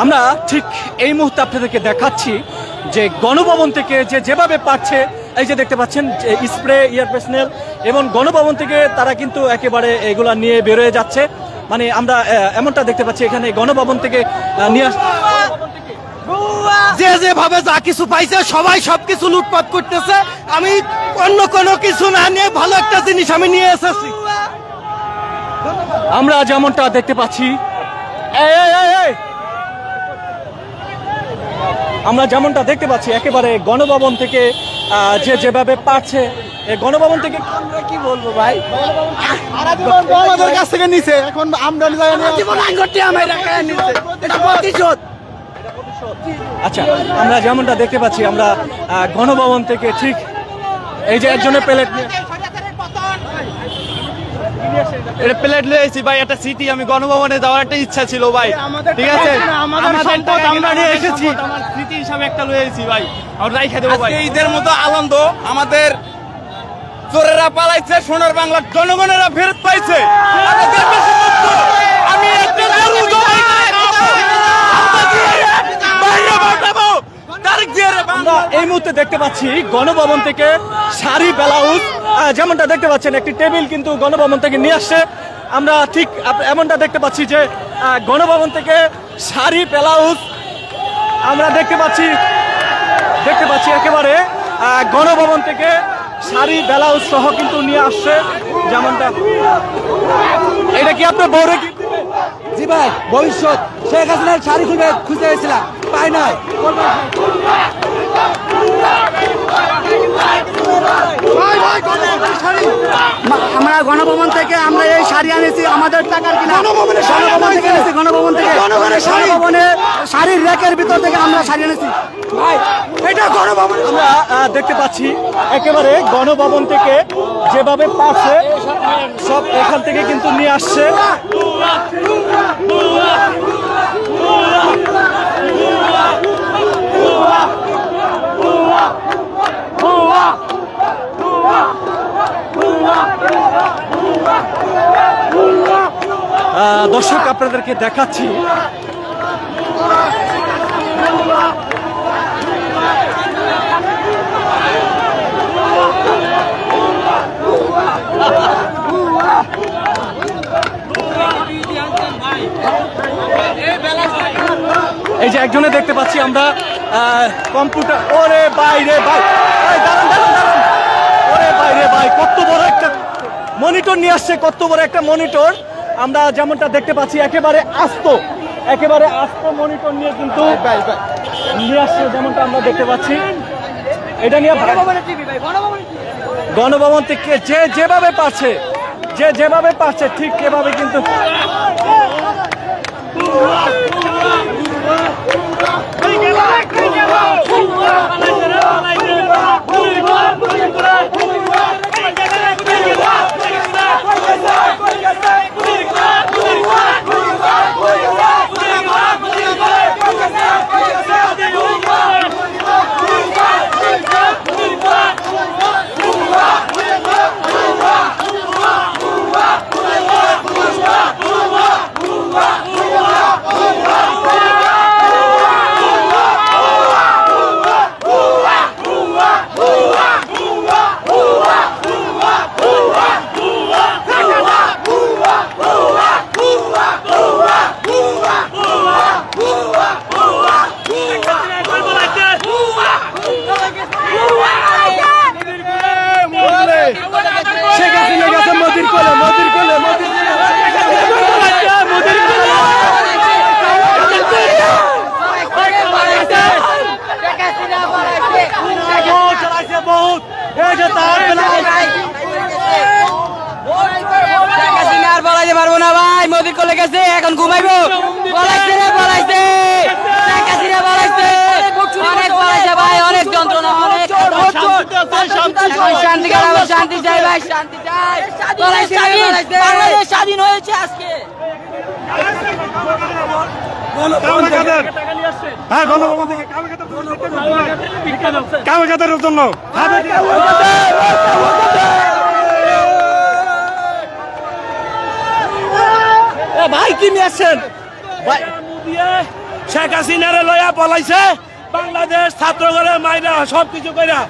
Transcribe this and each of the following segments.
আমরা ঠিক এই মুহূর্তে আপনাদেরকে দেখাচ্ছি যে গণভবন থেকে যেভাবে পাচ্ছে, এই যে দেখতে পাচ্ছেন যে স্প্রে এয়ার ফ্রেশনার এবং গণভবন থেকে তারা কিন্তু একেবারে এগুলা নিয়ে বেরোয় যাচ্ছে। মানে আমরা এমনটা দেখতে পাচ্ছি এখানে গণভবন থেকে নিয়ে যে যেভাবে যা কিছু পাইছে সবাই সবকিছু লুটপাট করতেছে। আমি অন্য কোনো কিছু না নিয়ে ভালো একটা জিনিস আমি নিয়ে এসেছি। আমরা যেমনটা দেখতে পাচ্ছি আমরা যেমনটা দেখতে পাচ্ছি একেবারে গণভবন থেকে যেভাবে পাচ্ছে গণভবন থেকে কি বলবো ভাই, আমাদের কাছ থেকে নিছে, এখন আমরা আচ্ছা, আমরা যেমনটা দেখতে পাচ্ছি আমরা গণভবন থেকে ঠিক এই যে একজনের প্লেট এটা প্লেট লিয়েছি ভাই, একটা সিটি আমি গণভবনে যাওয়ার একটা ইচ্ছা ছিল ভাই, ঠিক আছে আমাদের আমরা নিয়ে এসেছি, আমার স্মৃতি হিসাবে একটা লয়েছি ভাই, আমরা রাইখা দেবো ভাই। ঈদের মতো আনন্দ আমাদের চোরেরা পালাইছে, সোনার বাংলার জনগণেরা ফেরত পাইছে। আমি একটা আমরা এই মুহূর্তে দেখতে পাচ্ছি গণভবন থেকে শাড়ি ব্লাউজ যেমনটা দেখতে পাচ্ছেন একটি টেবিল কিন্তু গণভবন থেকে নিয়ে আসছে। আমরা ঠিক এমনটা দেখতে পাচ্ছি যে গণভবন থেকে শাড়ি ব্লাউজ আমরা দেখতে পাচ্ছি একেবারে গণভবন থেকে শাড়ি ব্লাউজ সহ কিন্তু নিয়ে আসছে। যেমনটা এটা কি আপনার বউরে কি? জি ভাই, ভবিষ্যৎ শেখ হাসিনার শাড়ি খুঁজে গেছিলাম, পাই নাই। আমরা গণভবন থেকে আমরা এই শাড়ি আনেছি, আমাদের টাকার কিনা গণভবনে থেকে এনেছি, গণভবনে শাড়ির র্যাকের ভিতর থেকে আমরা শাড়ি এনেছি ভাই। এটা গণভবন আমরা দেখতে পাচ্ছি একেবারে গণভবন থেকে যেভাবে পাচ্ছে সব এখান থেকে কিন্তু নিয়ে আসছে। দর্শক আপনাদেরকে দেখাচ্ছি এই যে একজনে দেখতে পাচ্ছি আমরা কম্পিউটার, ওরে বাইরে ভাই, দাঁড়ান, ওরে বাইরে ভাই, কত বড় একটা মনিটর নিয়ে আসছে, কত বড় একটা মনিটর। আমরা যেমনটা দেখতে পাচ্ছি একেবারে আস্ত মনিটর নিয়ে কিন্তু নিয়ে আসছে, যেমনটা আমরা দেখতে পাচ্ছি। এটা নিয়ে গণভবন থেকে যেভাবে পারছে ঠিক এভাবে কিন্তু পারবো না ভাই, মোদির কোলে গেছে, এখন ঘুমাইবো। বলাইছে অনেক বলাইছে ভাই, অনেক যন্ত্রণা, অনেক শান্তি চাই ভাই, শান্তি চাই। বাংলাদেশ স্বাধীন হয়েছে আজকে। হ্যাঁ, গণভবন থেকে কামাখ্যার জন্য ভাই কি নিয়ে আসছেন ভাই? শেখ হাসিনারে লয়া পলাইছে বাংলাদেশ ছাত্রগণের মাইরা সবকিছু কইরা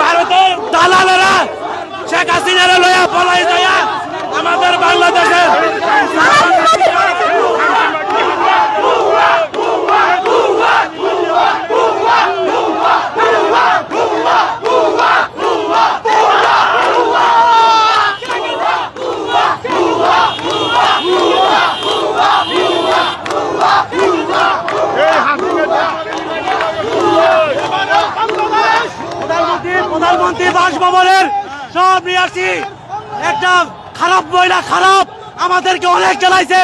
ভারতের দালালেরা শেখ হাসিনারে লয়া পলাই যায় আমাদের বাংলাদেশের প্রধানমন্ত্রী বাসভবনের সব নিয়ে আসছি। একটা খারাপ মহিলা খারাপ আমাদেরকে অনেক জ্বালাইছে।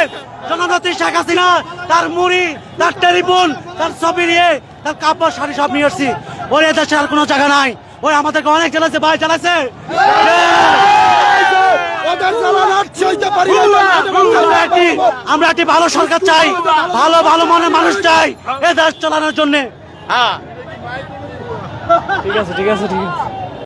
জননেত্রী শেখ হাসিনা তার মুড়ি, তার টেলিফোন, তার ছবি নিয়ে, তার কাপড় শাড়ি সব নিয়ে আসছি। ওর দেশে আর কোনো জায়গা নাই। ওই আমাদেরকে অনেক জ্বালাইছে ভাই, জ্বালাইছে। আমরা একটি ভালো সরকার চাই, ভালো ভালো মনের মানুষ চাই এ দেশ চালানোর জন্য। ঠিক আছে ঠিক আছে ঠিক আছে